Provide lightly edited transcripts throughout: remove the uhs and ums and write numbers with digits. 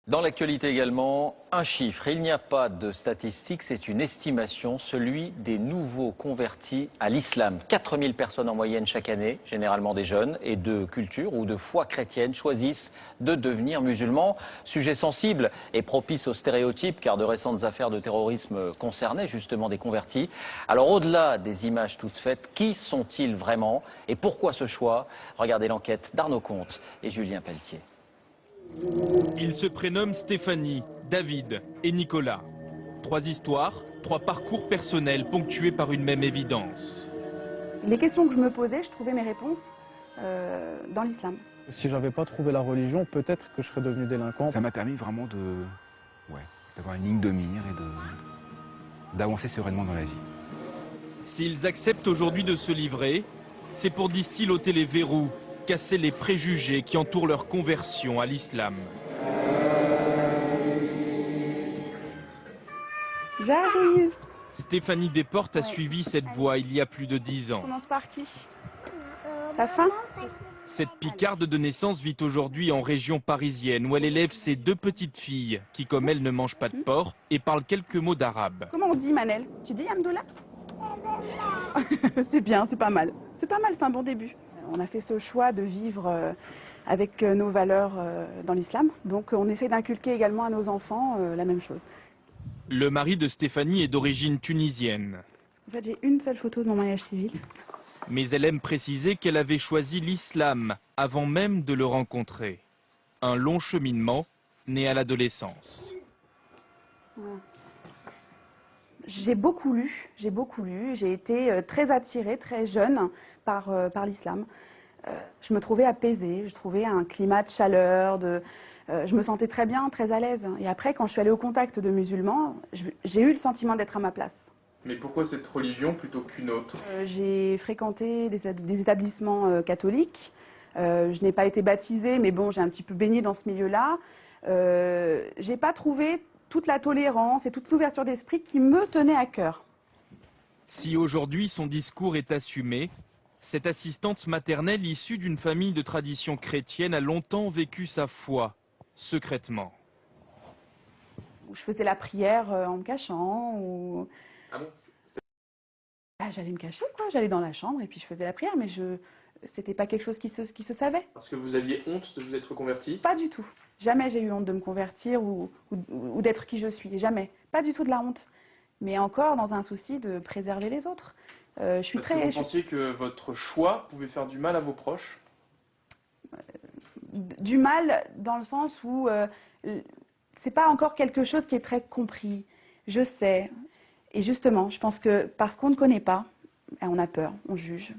Dans l'actualité également, un chiffre. Il n'y a pas de statistique, c'est une estimation, celui des nouveaux convertis à l'islam. 4000 personnes en moyenne chaque année, généralement des jeunes et de culture ou de foi chrétienne, choisissent de devenir musulmans. Sujet sensible et propice aux stéréotypes, car de récentes affaires de terrorisme concernaient justement des convertis. Alors au-delà des images toutes faites, qui sont-ils vraiment et pourquoi ce choix? Regardez l'enquête d'Arnaud Comte et Julien Pelletier. Ils se prénomment Stéphanie, David et Nicolas. 3 histoires, 3 parcours personnels ponctués par une même évidence. Les questions que je me posais, je trouvais mes réponses dans l'islam. Si j'avais pas trouvé la religion, peut-être que je serais devenu délinquant. Ça m'a permis vraiment d'avoir une ligne de mire et d'avancer sereinement dans la vie. S'ils acceptent aujourd'hui de se livrer, c'est pour, disent-ils, ôter les verrous, casser les préjugés qui entourent leur conversion à l'islam. J'arrive. Stéphanie Desportes a suivi cette voie il y a plus de 10 ans. Je commence par qui? T'as faim? Cette Picarde de naissance vit aujourd'hui en région parisienne où elle élève ses 2 petites filles qui, comme elle, ne mangent pas de porc et parlent quelques mots d'arabe. Comment on dit Manel? Tu dis Amdoula? C'est bien, c'est pas mal. C'est pas mal, c'est un bon début. On a fait ce choix de vivre avec nos valeurs dans l'islam. Donc on essaie d'inculquer également à nos enfants la même chose. Le mari de Stéphanie est d'origine tunisienne. En fait, j'ai une seule photo de mon mariage civil. Mais elle aime préciser qu'elle avait choisi l'islam avant même de le rencontrer. Un long cheminement né à l'adolescence. Voilà. J'ai beaucoup lu, j'ai été très attirée, très jeune par l'islam. Je me trouvais apaisée, je trouvais un climat de chaleur, je me sentais très bien, très à l'aise. Et après, quand je suis allée au contact de musulmans, j'ai eu le sentiment d'être à ma place. Mais pourquoi cette religion plutôt qu'une autre? J'ai fréquenté des établissements catholiques. Je n'ai pas été baptisée, mais bon, j'ai un petit peu baigné dans ce milieu-là. J'ai pas trouvé toute la tolérance et toute l'ouverture d'esprit qui me tenait à cœur. Si aujourd'hui son discours est assumé, cette assistante maternelle issue d'une famille de tradition chrétienne a longtemps vécu sa foi, secrètement. Je faisais la prière en me cachant. Ou... Ah bon? J'allais me cacher, quoi. J'allais dans la chambre et puis je faisais la prière, mais c'était pas quelque chose qui se savait. Parce que vous aviez honte de vous être converti? Pas du tout. Jamais j'ai eu honte de me convertir ou d'être qui je suis. Jamais. Pas du tout de la honte. Mais encore dans un souci de préserver les autres. Je suis Parce que vous pensiez que votre choix pouvait faire du mal à vos proches? Du mal dans le sens où c'est pas encore quelque chose qui est très compris. Je sais. Et justement, je pense que parce qu'on ne connaît pas, on a peur, on juge.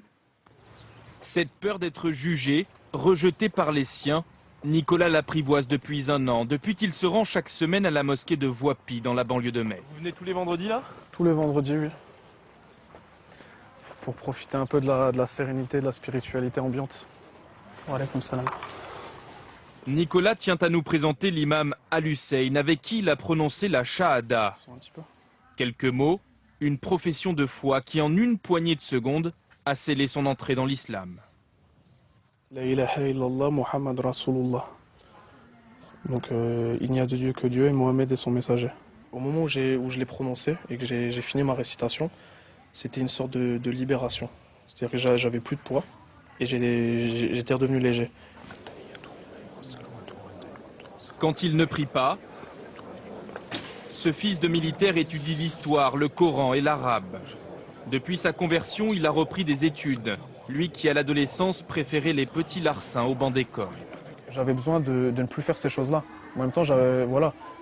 Cette peur d'être jugé, rejeté par les siens, Nicolas l'apprivoise depuis 1 an, depuis qu'il se rend chaque semaine à la mosquée de Voipy, dans la banlieue de Metz. Vous venez tous les vendredis là? Tous les vendredis, oui. Pour profiter un peu de la sérénité, de la spiritualité ambiante. Wa alaykoum salam. Nicolas tient à nous présenter l'imam Al-Hussein, avec qui il a prononcé la Shahada. Quelques mots, une profession de foi qui en une poignée de secondes a scellé son entrée dans l'islam. La ilaha illallah Muhammad Rasulullah. Donc il n'y a de Dieu que Dieu et Mohamed est son messager. Au moment où je l'ai prononcé et que j'ai fini ma récitation, c'était une sorte de libération. C'est-à-dire que j'avais plus de poids et j'étais redevenu léger. Quand il ne prie pas, ce fils de militaire étudie l'histoire, le Coran et l'arabe. Depuis sa conversion, il a repris des études. Lui qui, à l'adolescence, préférait les petits larcins au banc d'école. J'avais besoin de ne plus faire ces choses-là. En même temps,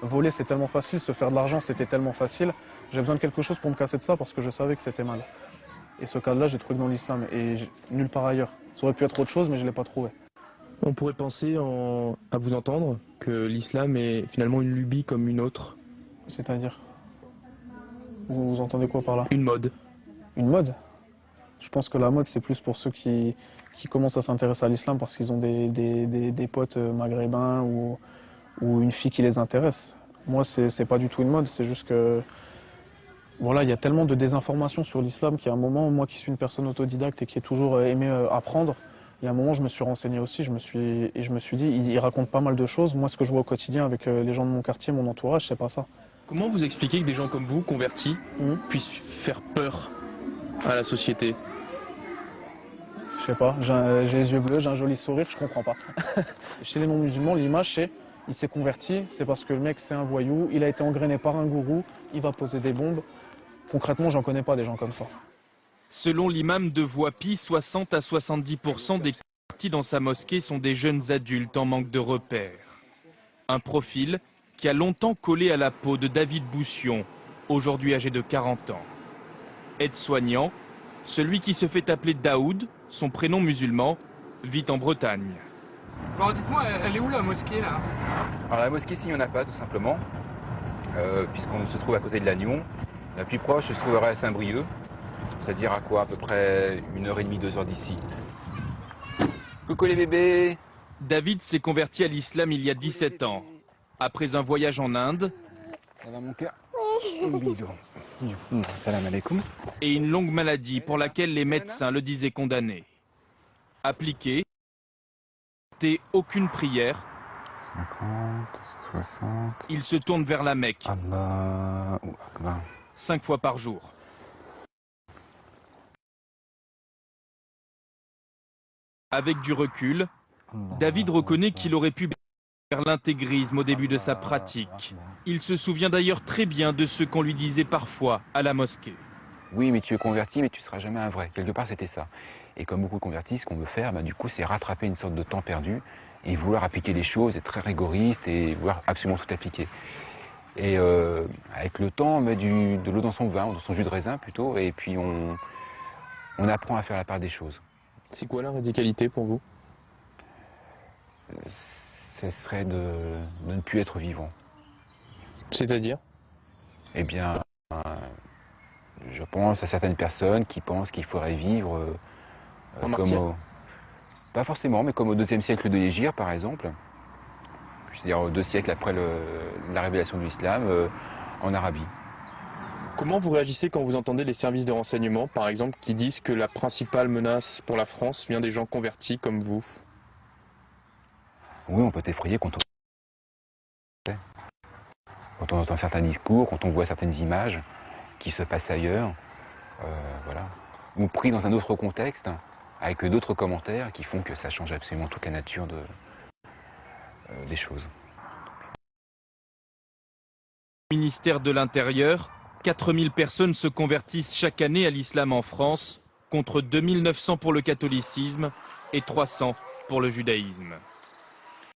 voler c'est tellement facile, se faire de l'argent c'était tellement facile. J'ai besoin de quelque chose pour me casser de ça parce que je savais que c'était mal. Et ce cadre-là, j'ai trouvé dans l'islam et nulle part ailleurs. Ça aurait pu être autre chose, mais je ne l'ai pas trouvé. On pourrait penser, à vous entendre, que l'islam est finalement une lubie comme une autre. C'est-à-dire? Vous entendez quoi par là? Une mode. Une mode? Je pense que la mode, c'est plus pour ceux qui commencent à s'intéresser à l'islam parce qu'ils ont des potes maghrébins ou une fille qui les intéresse. Moi, c'est pas du tout une mode, c'est juste que... Voilà, il y a tellement de désinformation sur l'islam qu'à un moment, moi qui suis une personne autodidacte et qui ai toujours aimé apprendre, Et à un moment, je me suis renseigné aussi, je me suis dit, il raconte pas mal de choses. Moi, ce que je vois au quotidien avec les gens de mon quartier, mon entourage, c'est pas ça. Comment vous expliquez que des gens comme vous, convertis, puissent faire peur à la société? Je sais pas, j'ai les yeux bleus, j'ai un joli sourire, je comprends pas. Chez les non-musulmans, l'image c'est, il s'est converti, c'est parce que le mec c'est un voyou, il a été engrainé par un gourou, il va poser des bombes. Concrètement, j'en connais pas des gens comme ça. Selon l'imam de Voipy, 60 à 70% des convertis dans sa mosquée sont des jeunes adultes en manque de repères. Un profil qui a longtemps collé à la peau de David Boussion, aujourd'hui âgé de 40 ans. Aide-soignant, celui qui se fait appeler Daoud, son prénom musulman, vit en Bretagne. Alors dites-moi, elle est où la mosquée là? Alors la mosquée, s'il n'y en a pas, tout simplement, puisqu'on se trouve à côté de Lannion. La plus proche se trouverait à Saint-Brieuc, c'est-à-dire à quoi, à peu près 1h30, 2 heures d'ici. Coucou les bébés! David s'est converti à l'islam il y a 17 ans. Après un voyage en Inde, Ça va mon cœur? Bisous. Salam alaikum. et une longue maladie pour laquelle les médecins le disaient condamné. Appliqué, aucune prière, 50, 60... il se tourne vers la Mecque, Allahu Akbar. 5 fois par jour. Avec du recul, David reconnaît qu'il aurait pu faire l'intégrisme au début de sa pratique. Il se souvient d'ailleurs très bien de ce qu'on lui disait parfois à la mosquée. Oui, mais tu es converti, mais tu ne seras jamais un vrai. Quelque part, c'était ça. Et comme beaucoup de convertis, ce qu'on veut faire, du coup, c'est rattraper une sorte de temps perdu et vouloir appliquer les choses, être très rigoriste et vouloir absolument tout appliquer. Et avec le temps, on met de l'eau dans son vin, dans son jus de raisin plutôt, et puis on apprend à faire la part des choses. C'est quoi la radicalité pour vous? Ce serait de ne plus être vivant. C'est-à-dire? Eh bien, je pense à certaines personnes qui pensent qu'il faudrait vivre En martyr. Pas forcément, mais comme au IIe siècle de l'Hégire, par exemple. C'est-à-dire 2 siècles après la révélation de l'islam, en Arabie. Comment vous réagissez quand vous entendez les services de renseignement, par exemple, qui disent que la principale menace pour la France vient des gens convertis comme vous? Oui, on peut effrayer quand on entend certains discours, quand on voit certaines images qui se passent ailleurs, voilà. Ou pris dans un autre contexte, avec d'autres commentaires qui font que ça change absolument toute la nature des choses. Au ministère de l'Intérieur, 4000 personnes se convertissent chaque année à l'islam en France, contre 2900 pour le catholicisme et 300 pour le judaïsme.